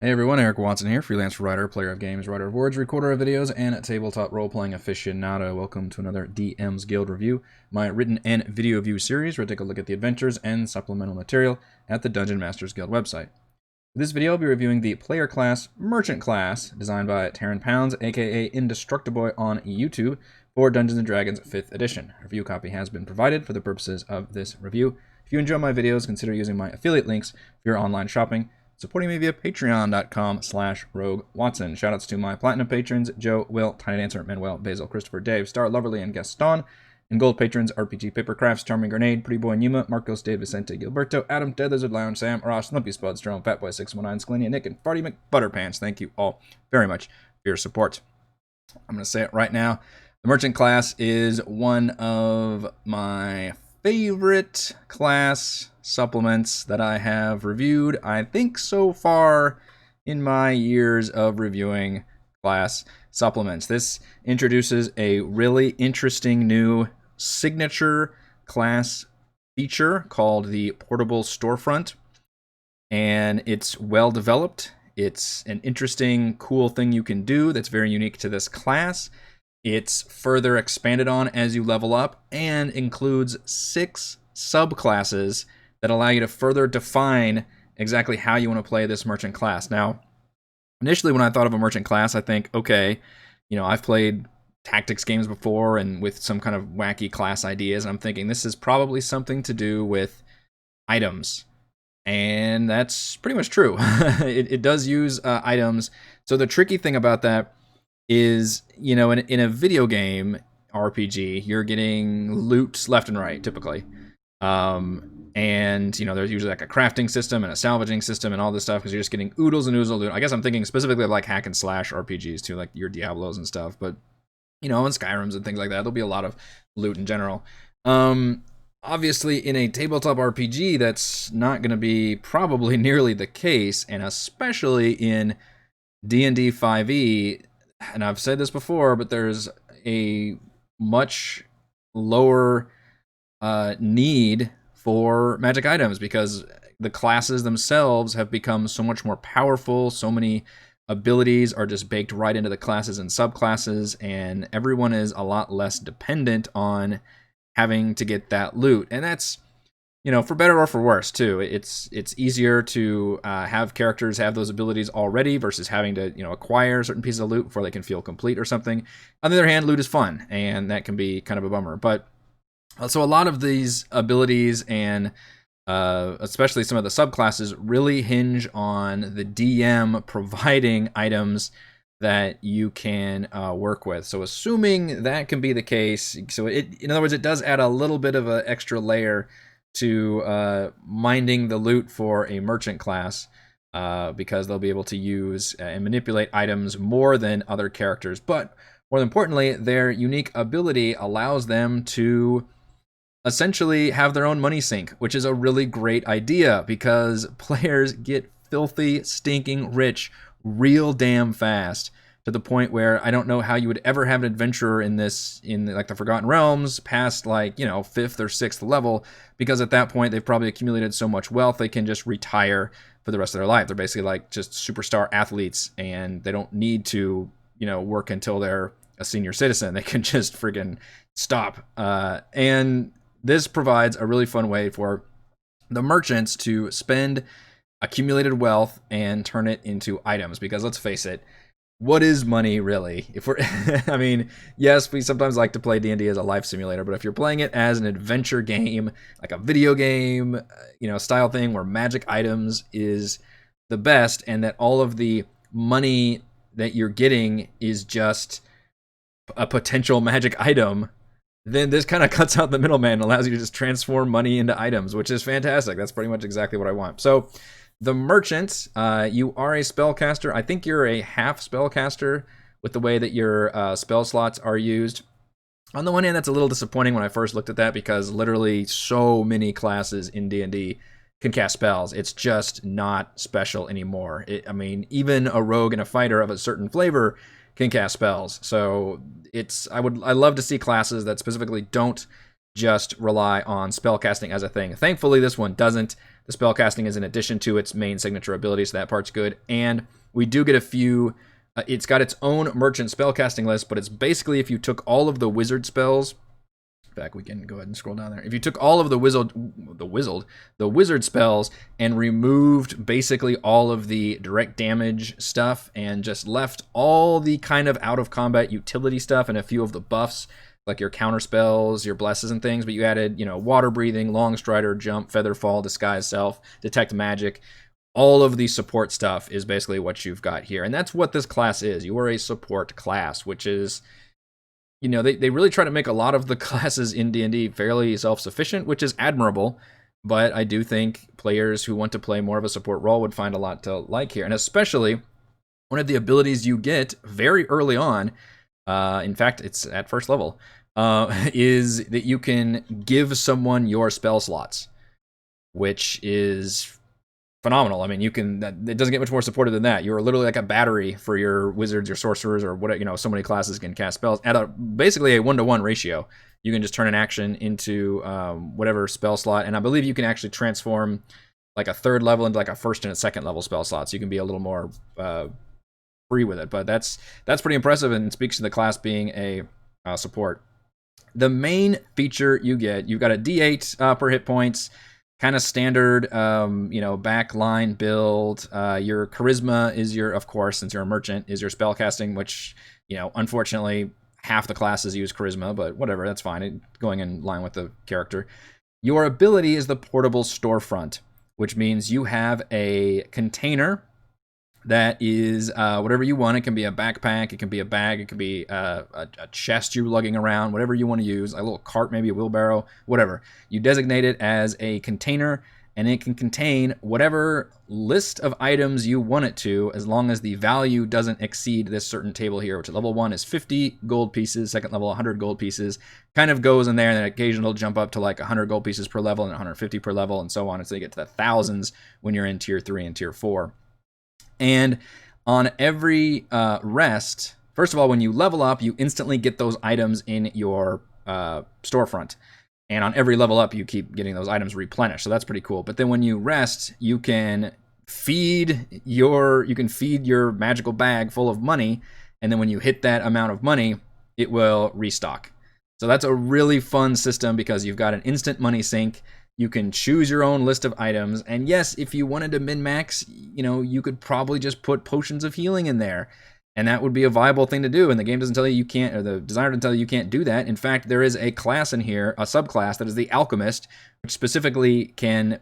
Hey everyone, Eric Watson here, freelance writer, player of games, writer of words, recorder of videos, and tabletop role-playing aficionado. Welcome to another DM's Guild review, my written and video review series where I take a look at the adventures and supplemental material at the Dungeon Masters Guild website. For this video, I'll be reviewing the player class, Merchant Class, designed by Taryn Pounds, aka Indestructiboy on YouTube, for Dungeons & Dragons 5th edition. A review copy has been provided for the purposes of this review. If you enjoy my videos, consider using my affiliate links for your online shopping, supporting me via patreon.com/roguewatson. Shoutouts to my platinum patrons, Joe, Will, Tiny Dancer, Manuel, Basil, Christopher, Dave, Star, Loverly, and Gaston. And gold patrons, RPG Papercrafts, Charming Grenade, Pretty Boy Numa, Marcos, Dave, Vicente, Gilberto, Adam, Dead Lizard Lounge, Sam, Ross, Lumpy Spud, Strom, Fatboy619, Skalenia, Nick, and Farty McButterpants. Thank you all very much for your support. I'm going to say it right now. The Merchant class is one of my favorite class supplements that I have reviewed, I think, so far in my years of reviewing class supplements. This introduces a really interesting new signature class feature called the Portable Storefront, and it's well developed. It's an interesting, cool thing you can do that's very unique to this class. It's further expanded on as you level up and includes 6 subclasses that allow you to further define exactly how you want to play this merchant class. Now, initially when I thought of a merchant class, I think, okay, I've played tactics games before and with some kind of wacky class ideas, and I'm thinking this is probably something to do with items. And that's pretty much true. It does use items. So the tricky thing about that is, in a video game RPG, you're getting loot left and right, typically. And, there's usually like a crafting system and a salvaging system and all this stuff because you're just getting oodles and oodles of loot. I guess I'm thinking specifically of like hack and slash RPGs too, like your Diablos and stuff. But, in Skyrims and things like that, there'll be a lot of loot in general. Obviously, in a tabletop RPG, that's not going to be probably nearly the case, and especially in D&D 5e, and I've said this before, but there's a much lower need for magic items because the classes themselves have become so much more powerful. So many abilities are just baked right into the classes and subclasses, and everyone is a lot less dependent on having to get that loot. And that's, for better or for worse too. It's easier to have characters have those abilities already versus having to, acquire certain pieces of loot before they can feel complete or something. On the other hand, loot is fun, and that can be kind of a bummer. But so a lot of these abilities and especially some of the subclasses really hinge on the DM providing items that you can work with. So assuming that can be the case, so in other words, it does add a little bit of an extra layer to minding the loot for a merchant class because they'll be able to use and manipulate items more than other characters. But more importantly, their unique ability allows them to essentially have their own money sink, which is a really great idea because players get filthy, stinking rich real damn fast, to the point where I don't know how you would ever have an adventurer in like the Forgotten Realms past 5th or 6th level, because at that point they've probably accumulated so much wealth they can just retire for the rest of their life. They're basically like just superstar athletes, and they don't need to work until they're a senior citizen. They can just friggin' stop. And this provides a really fun way for the merchants to spend accumulated wealth and turn it into items, because let's face it, what is money really? If we're I mean, yes, we sometimes like to play D&D as a life simulator, but if you're playing it as an adventure game, like a video game, style thing where magic items is the best, and that all of the money that you're getting is just a potential magic item, then this kind of cuts out the middleman and allows you to just transform money into items, which is fantastic. That's pretty much exactly what I want. So the merchant, you are a spellcaster. I think you're a half spellcaster with the way that your spell slots are used. On the one hand, that's a little disappointing when I first looked at that, because literally so many classes in D&D can cast spells. It's just not special anymore. Even a rogue and a fighter of a certain flavor can cast spells. So I love to see classes that specifically don't just rely on spellcasting as a thing. Thankfully, this one doesn't. The spellcasting is in addition to its main signature ability, so that part's good. And we do get a few... it's got its own merchant spellcasting list, but it's basically if you took all of the wizard spells... In fact, we can go ahead and scroll down there. If you took all of the wizard spells and removed basically all of the direct damage stuff and just left all the kind of out of combat utility stuff and a few of the buffs, like your counter spells, your blesses and things, but you added, water breathing, long strider, jump, feather fall, disguise self, detect magic. All of the support stuff is basically what you've got here. And that's what this class is. You are a support class, which is... they really try to make a lot of the classes in D&D fairly self-sufficient, which is admirable, but I do think players who want to play more of a support role would find a lot to like here. And especially, one of the abilities you get very early on, in fact, it's at first level, is that you can give someone your spell slots, which is... phenomenal. I mean, it doesn't get much more supportive than that. You're literally like a battery for your wizards, your sorcerers, or whatever, so many classes can cast spells at basically a 1-to-1 ratio. You can just turn an action into whatever spell slot, and I believe you can actually transform like a third level into like a first and a second level spell slot, so you can be a little more free with it. But that's pretty impressive and speaks to the class being a support. The main feature you've got a D8 per hit points, kind of standard, backline build. Your charisma is of course, since you're a merchant, is your spellcasting, which, unfortunately, half the classes use charisma, but whatever, that's fine. Going in line with the character. Your ability is the portable storefront, which means you have a container that is whatever you want. It can be a backpack, it can be a bag, it can be a chest you're lugging around, whatever you want to use, a little cart, maybe a wheelbarrow, whatever. You designate it as a container, and it can contain whatever list of items you want it to, as long as the value doesn't exceed this certain table here, which at level 1 is 50 gold pieces, second level 100 gold pieces, kind of goes in there, and then occasionally it'll jump up to like 100 gold pieces per level and 150 per level, and so on, until you get to the thousands when you're in tier 3 and tier 4. And on every rest, first of all, when you level up, you instantly get those items in your storefront. And on every level up, you keep getting those items replenished. So that's pretty cool. But then when you rest, you can feed your magical bag full of money. And then when you hit that amount of money, it will restock. So that's a really fun system because you've got an instant money sink. You can choose your own list of items. And yes, if you wanted to min-max, you could probably just put potions of healing in there. And that would be a viable thing to do. And the game doesn't tell you can't, or the designer doesn't tell you can't do that. In fact, there is a class in here, a subclass, that is the Alchemist, which specifically can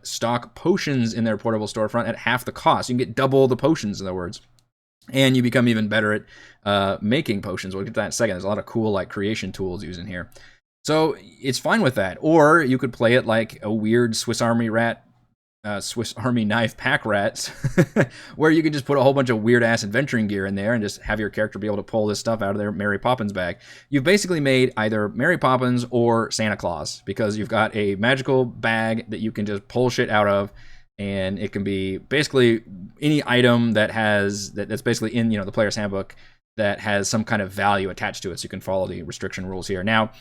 stock potions in their portable storefront at half the cost. You can get double the potions, in other words. And you become even better at making potions. We'll get to that in a second. There's a lot of cool creation tools used in here. So it's fine with that. Or you could play it like a weird Swiss Army knife pack rats, where you can just put a whole bunch of weird ass adventuring gear in there and just have your character be able to pull this stuff out of their Mary Poppins bag. You've basically made either Mary Poppins or Santa Claus, because you've got a magical bag that you can just pull shit out of, and it can be basically any item that's basically in the player's handbook that has some kind of value attached to it. So you can follow the restriction rules here. Now,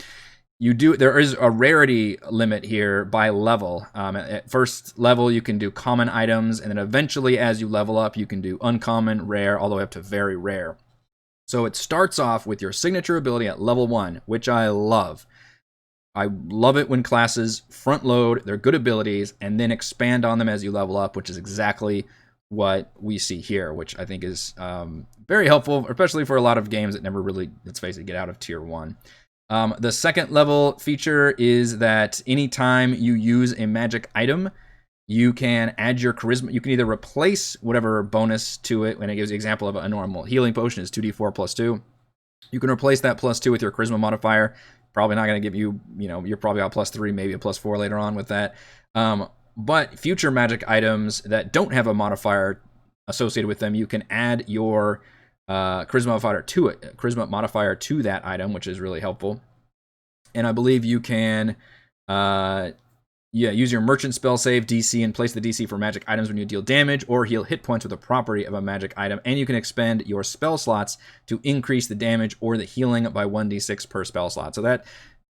there is a rarity limit here by level. At first level, you can do common items, and then eventually, as you level up, you can do uncommon, rare, all the way up to very rare. So it starts off with your signature ability at level 1, which I love. I love it when classes front load their good abilities and then expand on them as you level up, which is exactly what we see here, which I think is very helpful, especially for a lot of games that never really, let's face it, get out of tier 1. The second level feature is that anytime you use a magic item, you can add your charisma. You can either replace whatever bonus to it, when it gives the example of a normal healing potion is 2d4 plus 2. You can replace that plus 2 with your charisma modifier. Probably not going to give you, you're probably got plus 3, maybe a plus 4 later on with that. But future magic items that don't have a modifier associated with them, you can add your charisma modifier to that item, which is really helpful. And I believe you can use your merchant spell save DC and place the DC for magic items when you deal damage or heal hit points with a property of a magic item, and you can expend your spell slots to increase the damage or the healing by 1d6 per spell slot. So that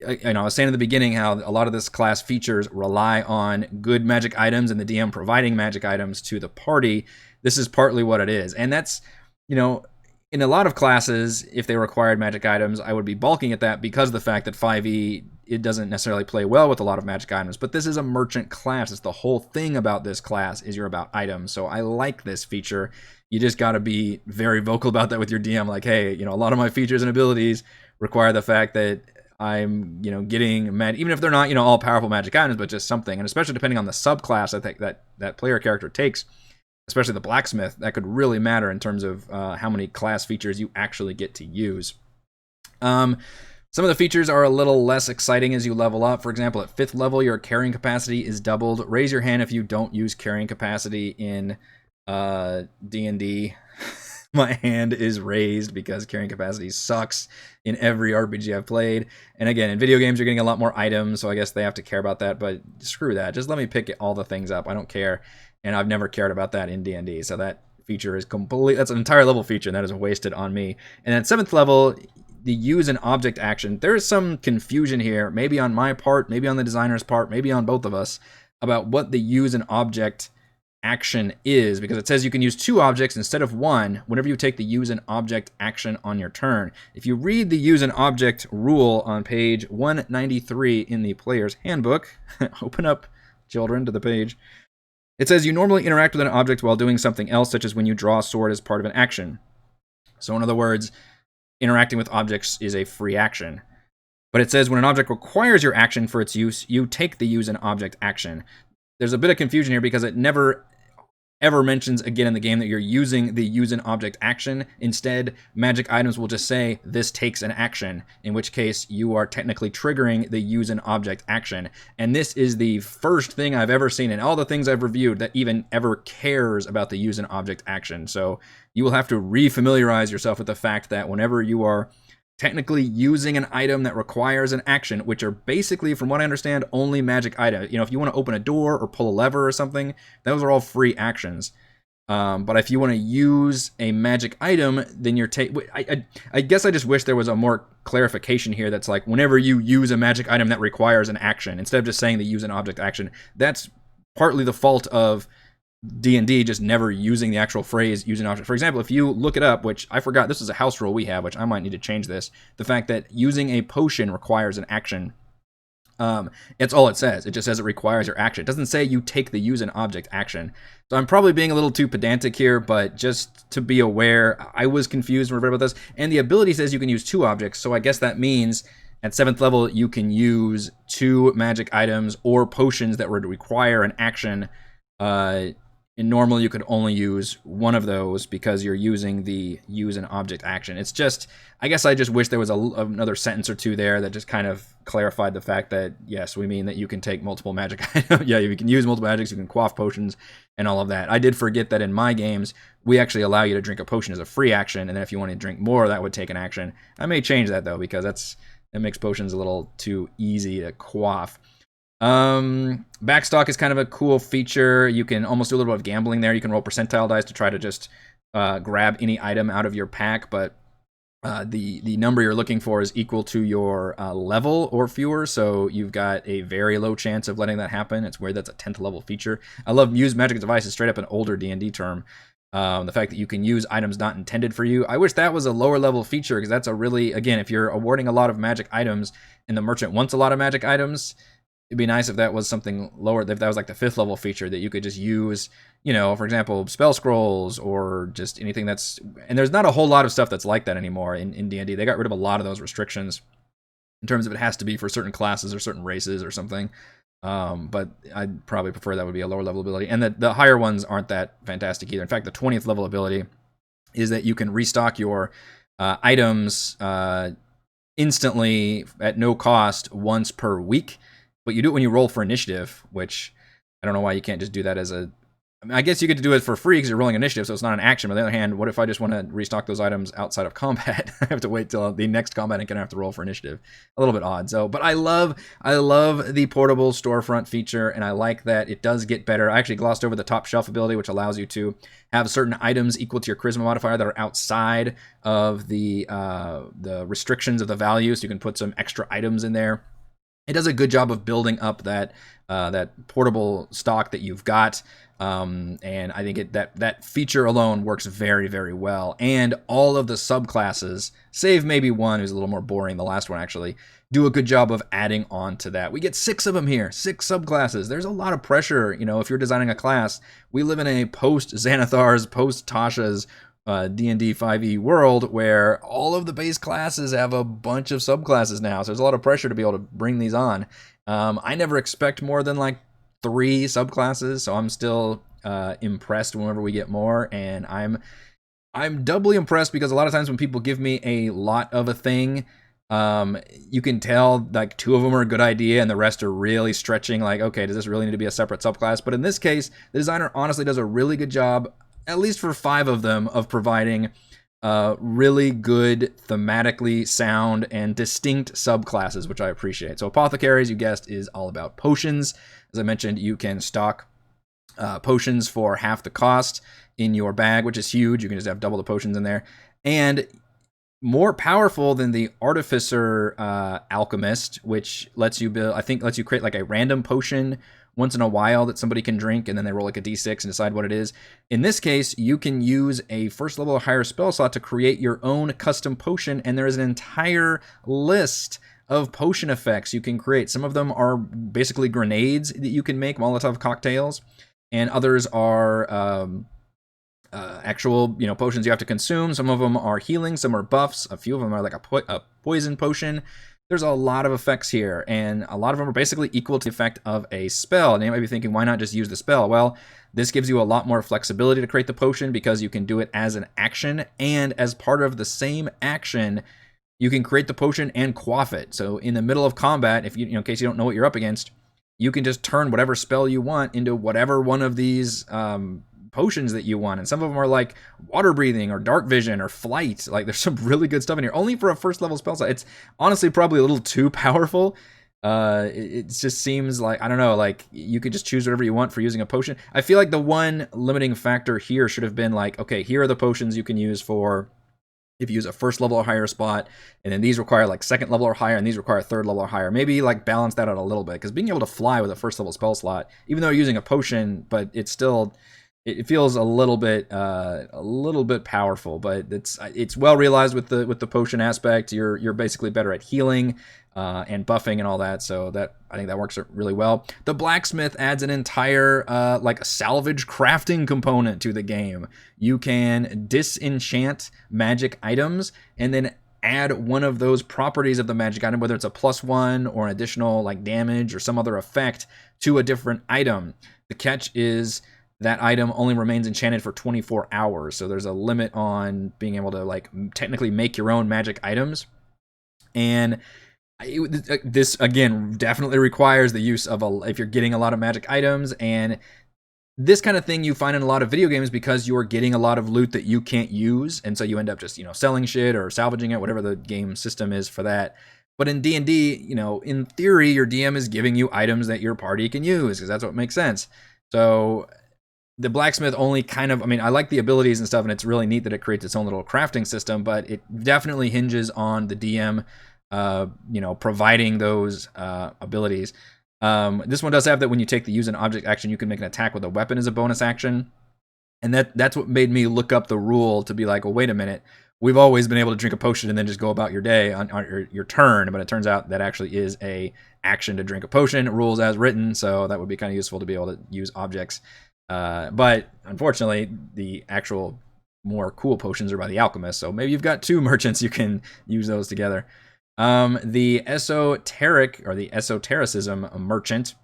I was saying in the beginning how a lot of this class features rely on good magic items and the DM providing magic items to the party. This is partly what it is. And that's, in a lot of classes, if they required magic items, I would be balking at that because of the fact that 5e, it doesn't necessarily play well with a lot of magic items. But this is a merchant class. It's the whole thing about this class is you're about items. So I like this feature. You just got to be very vocal about that with your DM. Like, hey, a lot of my features and abilities require the fact that I'm, getting even if they're not, all powerful magic items, but just something. And especially depending on the subclass I think that player character takes, especially the Blacksmith, that could really matter in terms of how many class features you actually get to use. Some of the features are a little less exciting as you level up. For example, at 5th level, your carrying capacity is doubled. Raise your hand if you don't use carrying capacity in D&D. My hand is raised because carrying capacity sucks in every RPG I've played. And again, in video games, you're getting a lot more items, so I guess they have to care about that. But screw that. Just let me pick all the things up. I don't care. And I've never cared about that in D&D. So that feature is that's an entire level feature, and that is wasted on me. And at 7th level, the use an object action. There is some confusion here, maybe on my part, maybe on the designer's part, maybe on both of us, about what the use an object action is, because it says you can use 2 objects instead of 1 whenever you take the use an object action on your turn. If you read the use an object rule on page 193 in the player's handbook, open up, children, to the page, it says you normally interact with an object while doing something else, such as when you draw a sword as part of an action. So in other words, interacting with objects is a free action. But it says when an object requires your action for its use, you take the use an object action. There's a bit of confusion here because it never ever mentions again in the game that you're using the use an object action. Instead, magic items will just say this takes an action, in which case you are technically triggering the use an object action. And this is the first thing I've ever seen in all the things I've reviewed that even ever cares about the use an object action. So you will have to refamiliarize yourself with the fact that whenever you are technically using an item that requires an action, which are basically, from what I understand, only magic items. If you want to open a door or pull a lever or something, those are all free actions. But if you want to use a magic item, then you're I guess I just wish there was a more clarification here that's like, whenever you use a magic item that requires an action, instead of just saying the use an object action. That's partly the fault of D&D just never using the actual phrase use an object. For example, if you look it up, which I forgot, this is a house rule we have, which I might need to change this, the fact that using a potion requires an action, it's all it says. It just says it requires your action. It doesn't say you take the use an object action. So I'm probably being a little too pedantic here, but just to be aware, I was confused when I read about this. And the ability says you can use 2 objects, so I guess that means at 7th level you can use 2 magic items or potions that would require an action. In normal, you could only use 1 of those because you're using the use an object action. It's just, I guess I just wish there was another sentence or 2 there that just kind of clarified the fact that, yes, we mean that you can take multiple magic items. Yeah, you can use multiple magics, you can quaff potions, and all of that. I did forget that in my games, we actually allow you to drink a potion as a free action, and then if you want to drink more, that would take an action. I may change that, though, because that makes potions a little too easy to quaff. Backstock is kind of a cool feature. You can almost do a little bit of gambling there. You can roll percentile dice to try to just grab any item out of your pack, but the number you're looking for is equal to your level or fewer, so you've got a very low chance of letting that happen. It's weird that's a 10th level feature. I love use magic devices, straight up an older D&D term. The fact that you can use items not intended for you. I wish that was a lower level feature, because that's a really, again, if you're awarding a lot of magic items and the merchant wants a lot of magic items, it'd be nice if that was something lower, if that was like the 5th level feature that you could just use, for example, spell scrolls or just anything that's, and there's not a whole lot of stuff that's like that anymore in D&D. They got rid of a lot of those restrictions in terms of it has to be for certain classes or certain races or something. But I'd probably prefer that would be a lower level ability. And the higher ones aren't that fantastic either. In fact, the 20th level ability is that you can restock your items instantly at no cost once per week. But you do it when you roll for initiative, which I don't know why you can't just do that as a I mean, I guess you get to do it for free because you're rolling initiative, so it's not an action. But on the other hand, what if I just want to restock those items outside of combat? I have to wait till the next combat and can have to roll for initiative. A little bit odd. So, but I love the portable storefront feature, and I like that it does get better. I actually glossed over the top shelf ability, which allows you to have certain items equal to your charisma modifier that are outside of the restrictions of the value, so you can put some extra items in there. It does a good job of building up that portable stock that you've got. And I think that feature alone works very, very well. And all of the subclasses, save maybe one who's a little more boring, the last one actually, do a good job of adding on to that. We get 6 of them here, 6 subclasses. There's a lot of pressure, if you're designing a class. We live in a post-Xanathar's, post-Tasha's D&D 5e world where all of the base classes have a bunch of subclasses now. So there's a lot of pressure to be able to bring these on. I never expect more than like 3 subclasses, so I'm still impressed whenever we get more, and I'm doubly impressed because a lot of times when people give me a lot of a thing, you can tell like 2 of them are a good idea and the rest are really stretching, like, okay, does this really need to be a separate subclass? But in this case, the designer honestly does a really good job, at least for 5 of them, of providing really good, thematically sound, and distinct subclasses, which I appreciate. So Apothecary, as you guessed, is all about potions. As I mentioned, you can stock potions for half the cost in your bag, which is huge. You can just have double the potions in there. And more powerful than the Artificer Alchemist, which lets you build, I think lets you create like a random potion once in a while that somebody can drink, and then they roll like a d6 and decide what it is. In this case, you can use a first level or higher spell slot to create your own custom potion, and there is an entire list of potion effects you can create. Some of them are basically grenades that you can make, Molotov cocktails, and others are actual potions you have to consume. Some of them are healing, some are buffs, a few of them are like a poison potion. There's a lot of effects here, and a lot of them are basically equal to the effect of a spell. And you might be thinking, why not just use the spell? Well, this gives you a lot more flexibility to create the potion because you can do it as an action, and as part of the same action, you can create the potion and quaff it. So in the middle of combat, if in case you don't know what you're up against, you can just turn whatever spell you want into whatever one of these potions that you want. And some of them are like water breathing or dark vision or flight. Like, there's some really good stuff in here, only for a first level spell slot. It's honestly probably a little too powerful. It just seems like, I don't know, like you could just choose whatever you want for using a potion. I feel like the one limiting factor here should have been like, okay, here are the potions you can use for if you use a first level or higher spot, and then these require like second level or higher, and these require third level or higher. Maybe like balance that out a little bit, because being able to fly with a first level spell slot, even though you're using a potion, but it's still, it feels a little bit powerful. But it's well realized with the potion aspect. You're basically better at healing and buffing and all that, so that I think that works really well. The Blacksmith adds an entire like a salvage crafting component to the game. You can disenchant magic items and then add one of those properties of the magic item, whether it's a +1 or an additional like damage or some other effect, to a different item. The catch is that item only remains enchanted for 24 hours, so there's a limit on being able to like technically make your own magic items. And this again definitely requires the use of if you're getting a lot of magic items, and this kind of thing you find in a lot of video games because you're getting a lot of loot that you can't use, and so you end up just selling shit or salvaging it, whatever the game system is for that. But in D&D, in theory, your DM is giving you items that your party can use because that's what makes sense. So the Blacksmith only kind of, I like the abilities and stuff, and it's really neat that it creates its own little crafting system, but it definitely hinges on the DM providing those abilities. This one does have that when you take the use an object action, you can make an attack with a weapon as a bonus action. And that's what made me look up the rule to be like, well, wait a minute. We've always been able to drink a potion and then just go about your day on your turn, but it turns out that actually is a action to drink a potion. Rules as written, so that would be kind of useful to be able to use objects. But unfortunately, the actual more cool potions are by the Alchemist, so maybe you've got 2 merchants, you can use those together. The Esoteric or the Esotericism merchant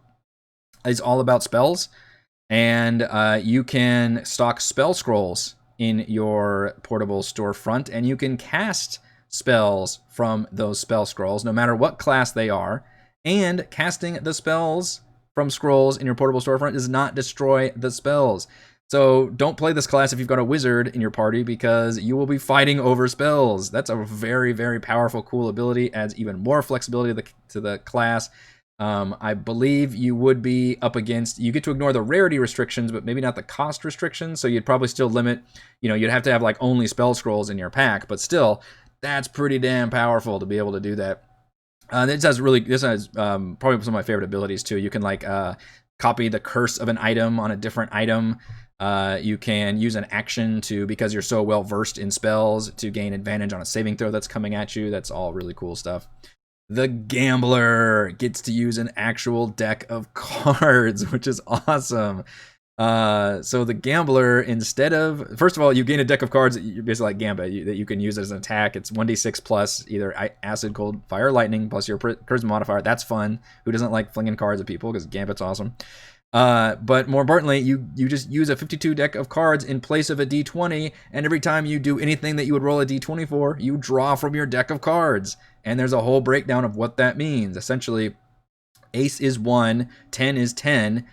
is all about spells, and you can stock spell scrolls in your portable storefront, and you can cast spells from those spell scrolls, no matter what class they are. And casting the spells from scrolls in your portable storefront does not destroy the spells. So don't play this class if you've got a wizard in your party, because you will be fighting over spells. That's a very, very powerful, cool ability. Adds even more flexibility to the class. I believe you would be up against, you get to ignore the rarity restrictions, but maybe not the cost restrictions. So you'd probably still limit, you'd have to have like only spell scrolls in your pack, but still, that's pretty damn powerful to be able to do that. This has probably some of my favorite abilities too. You can like copy the curse of an item on a different item. You can use an action because you're so well versed in spells, to gain advantage on a saving throw that's coming at you. That's all really cool stuff. The Gambler gets to use an actual deck of cards, which is awesome. So the Gambler, instead of, first of all, you gain a deck of cards that you're basically like Gambit, that you can use as an attack. It's 1d6 plus either acid, cold, fire, lightning, plus your charisma modifier. That's fun. Who doesn't like flinging cards at people? Because Gambit's awesome. But more importantly, you just use a 52 deck of cards in place of a d20, and every time you do anything that you would roll a d20 for, you draw from your deck of cards. And there's a whole breakdown of what that means. Essentially, ace is 1, 10 is 10,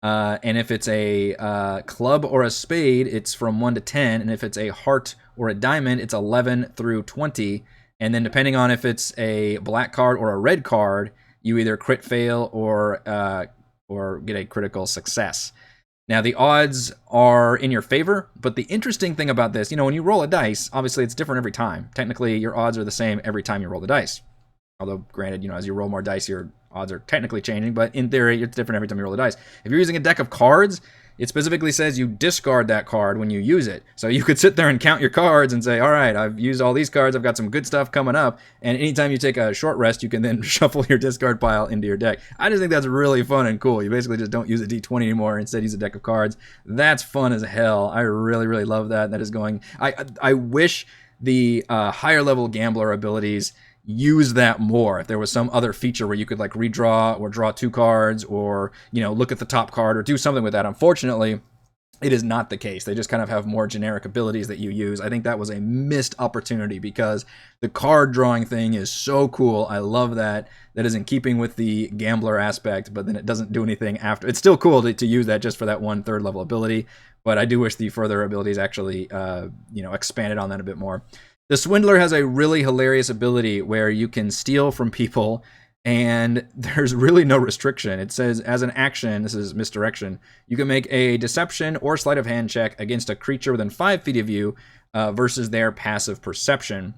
and if it's a club or a spade, it's from 1 to 10, and if it's a heart or a diamond, it's 11 through 20. And then depending on if it's a black card or a red card, you either crit fail or get a critical success. Now, the odds are in your favor, but the interesting thing about this, when you roll a dice, obviously it's different every time. Technically, your odds are the same every time you roll the dice. Although, granted, as you roll more dice, your odds are technically changing, but in theory, it's different every time you roll the dice. If you're using a deck of cards, it specifically says you discard that card when you use it. So you could sit there and count your cards and say, all right, I've used all these cards, I've got some good stuff coming up, and anytime you take a short rest, you can then shuffle your discard pile into your deck. I just think that's really fun and cool. You basically just don't use a d20 anymore, instead use a deck of cards. That's fun as hell. I really, really love that. That is going... I wish the higher level Gambler abilities use that more. If there was some other feature where you could like redraw or draw 2 cards, or look at the top card or do something with that. Unfortunately, it is not the case. They just kind of have more generic abilities that you use. I think that was a missed opportunity, because the card drawing thing is so cool. I love that. That is in keeping with the Gambler aspect, but then it doesn't do anything after. It's still cool to use that just for that one third level ability, but I do wish the further abilities actually expanded on that a bit more. The Swindler has a really hilarious ability where you can steal from people, and there's really no restriction. It says, as an action, this is misdirection, you can make a deception or sleight of hand check against a creature within 5 feet of you versus their passive perception.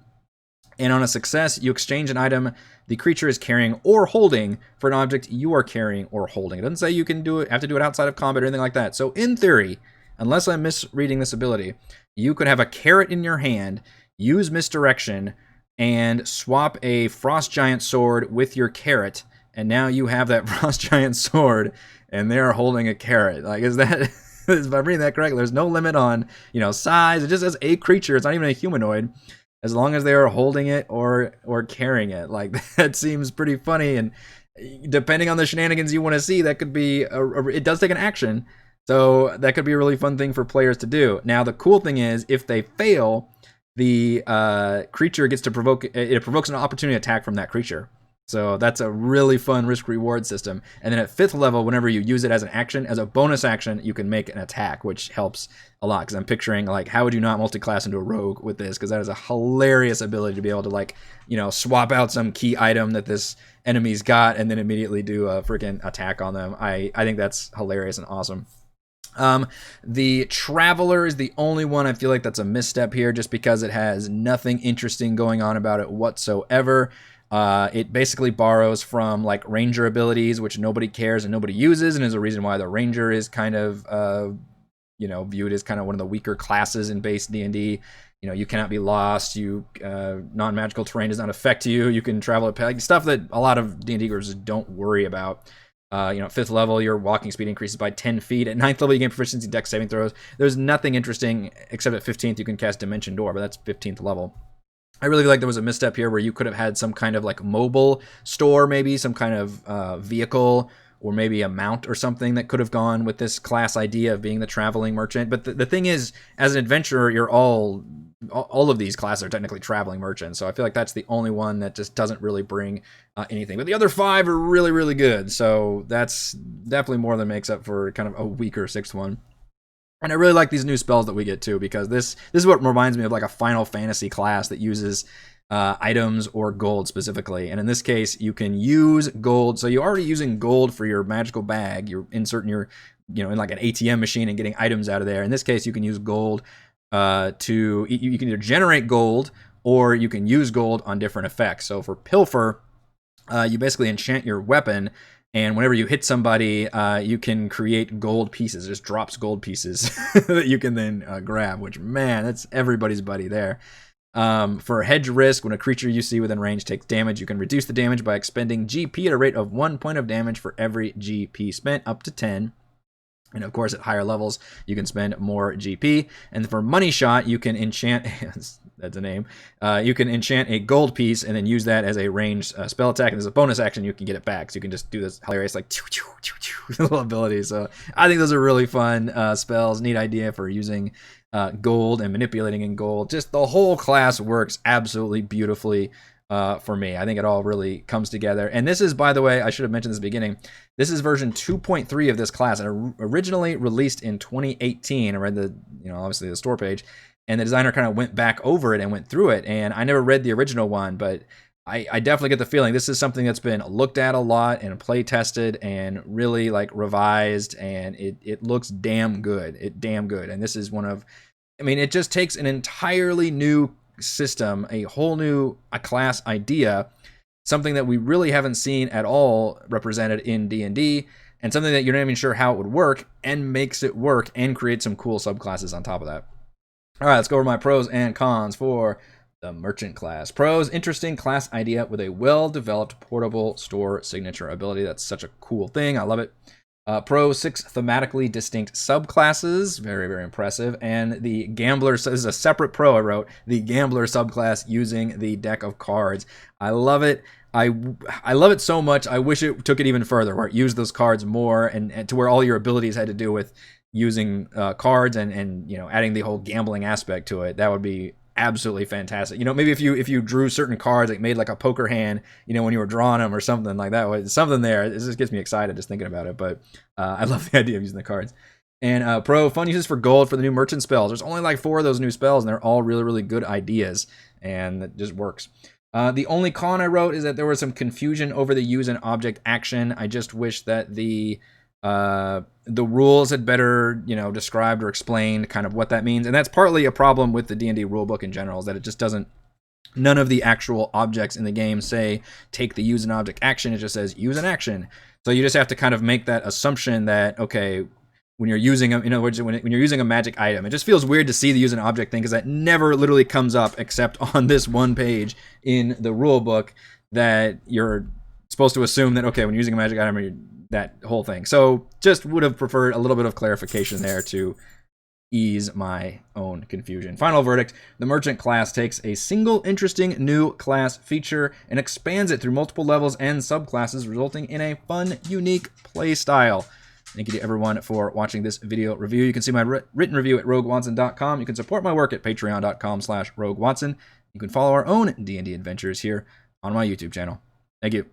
And on a success, you exchange an item the creature is carrying or holding for an object you are carrying or holding. It doesn't say you can have to do it outside of combat or anything like that. So in theory, unless I'm misreading this ability, you could have a carrot in your hand, use misdirection, and swap a Frost Giant sword with your carrot, and now you have that Frost Giant sword, and they're holding a carrot. Like, is that... if I'm reading that correctly, there's no limit on, size. It just says a creature. It's not even a humanoid, as long as they are holding it or carrying it. Like, that seems pretty funny, and depending on the shenanigans you want to see, that could be... it does take an action, so that could be a really fun thing for players to do. Now, the cool thing is, if they fail, the creature gets to provokes an opportunity attack from that creature. So that's a really fun risk-reward system. And then at 5th level, whenever you use it as an action, as a bonus action, you can make an attack, which helps a lot. Because I'm picturing, like, how would you not multi-class into a rogue with this? Because that is a hilarious ability to be able to, like, swap out some key item that this enemy's got and then immediately do a freaking attack on them. I think that's hilarious and awesome. The Traveler is the only one I feel like that's a misstep here, just because it has nothing interesting going on about it whatsoever. It basically borrows from like Ranger abilities, which nobody cares and nobody uses, and is a reason why the Ranger is kind of viewed as kind of one of the weaker classes in base D&D. You cannot be lost. Non-magical terrain does not affect you. You can travel at peg, stuff that a lot of D&D groups don't worry about. At 5th level, your walking speed increases by 10 feet. At 9th level, you gain proficiency dex saving throws. There's nothing interesting, except at 15th, you can cast Dimension Door, but that's 15th level. I really feel like there was a misstep here where you could have had some kind of like mobile store, maybe some kind of vehicle or maybe a mount or something that could have gone with this class idea of being the traveling merchant. But the thing is, as an adventurer, you're all of these classes are technically traveling merchants. So I feel like that's the only one that just doesn't really bring anything. But the other 5 are really, really good. So that's definitely more than makes up for kind of a weaker 6th one. And I really like these new spells that we get too, because this is what reminds me of like a Final Fantasy class that uses items or gold specifically. And in this case, you can use gold. So you're already using gold for your magical bag. You're inserting your, in like an ATM machine and getting items out of there. In this case, you can use gold you can either generate gold or you can use gold on different effects. So for Pilfer, you basically enchant your weapon, and whenever you hit somebody, you can create gold pieces. It just drops gold pieces that you can then grab, which, man, that's everybody's buddy there. For hedge risk, when a creature you see within range takes damage, you can reduce the damage by expending GP at a rate of 1 point of damage for every GP spent, up to 10. And of course, at higher levels, you can spend more GP. And for Money Shot, you can enchant, that's a name, you can enchant a gold piece and then use that as a ranged spell attack. And as a bonus action, you can get it back. So you can just do this hilarious, like, little ability. So I think those are really fun spells. Neat idea for using gold and manipulating in gold. Just the whole class works absolutely beautifully for me. I think it all really comes together. And this is, by the way, I should have mentioned this at the beginning, this is version 2.3 of this class, and originally released in 2018. I read the, obviously the store page, and the designer kind of went back over it and went through it. And I never read the original one, but I definitely get the feeling this is something that's been looked at a lot and play tested and really like revised, and it looks damn good. And this is one of, it just takes an entirely new system, a whole new class idea, something that we really haven't seen at all represented in D&D, and something that you're not even sure how it would work, and makes it work and create some cool subclasses on top of that. All right, let's go over my pros and cons for the Merchant class. Pros: interesting class idea with a well-developed portable store signature ability. That's such a cool thing. I love it. Pros: 6 thematically distinct subclasses. Very, very impressive. And the Gambler, so this is a separate pro I wrote, the Gambler subclass using the deck of cards. I love it. I love it so much. I wish it took it even further, where it used those cards more, and to where all your abilities had to do with using cards and adding the whole gambling aspect to it. That would be absolutely fantastic. Maybe if you drew certain cards, like made like a poker hand, when you were drawing them or something like that, something there. It just gets me excited just thinking about it. But I love the idea of using the cards. And pro: fun uses for gold for the new merchant spells. There's only like 4 of those new spells, and they're all really, really good ideas, and it just works. The only con I wrote is that there was some confusion over the use an object action. I just wish that the rules had better, described or explained kind of what that means. And that's partly a problem with the D&D rulebook in general, is that it just doesn't, none of the actual objects in the game say take the use an object action. It just says use an action. So you just have to kind of make that assumption that, okay, when you're using a, when you're using a magic item, it just feels weird to see the use an object thing, because that never literally comes up except on this one page in the rulebook, that you're supposed to assume that, okay, when you're using a magic item, that whole thing. So just would have preferred a little bit of clarification there to ease my own confusion. Final verdict: the Merchant class takes a single interesting new class feature and expands it through multiple levels and subclasses, resulting in a fun, unique play style. Thank you to everyone for watching this video review. You can see my written review at roguewatson.com. You can support my work at patreon.com/roguewatson. You can follow our own D&D adventures here on my YouTube channel. Thank you.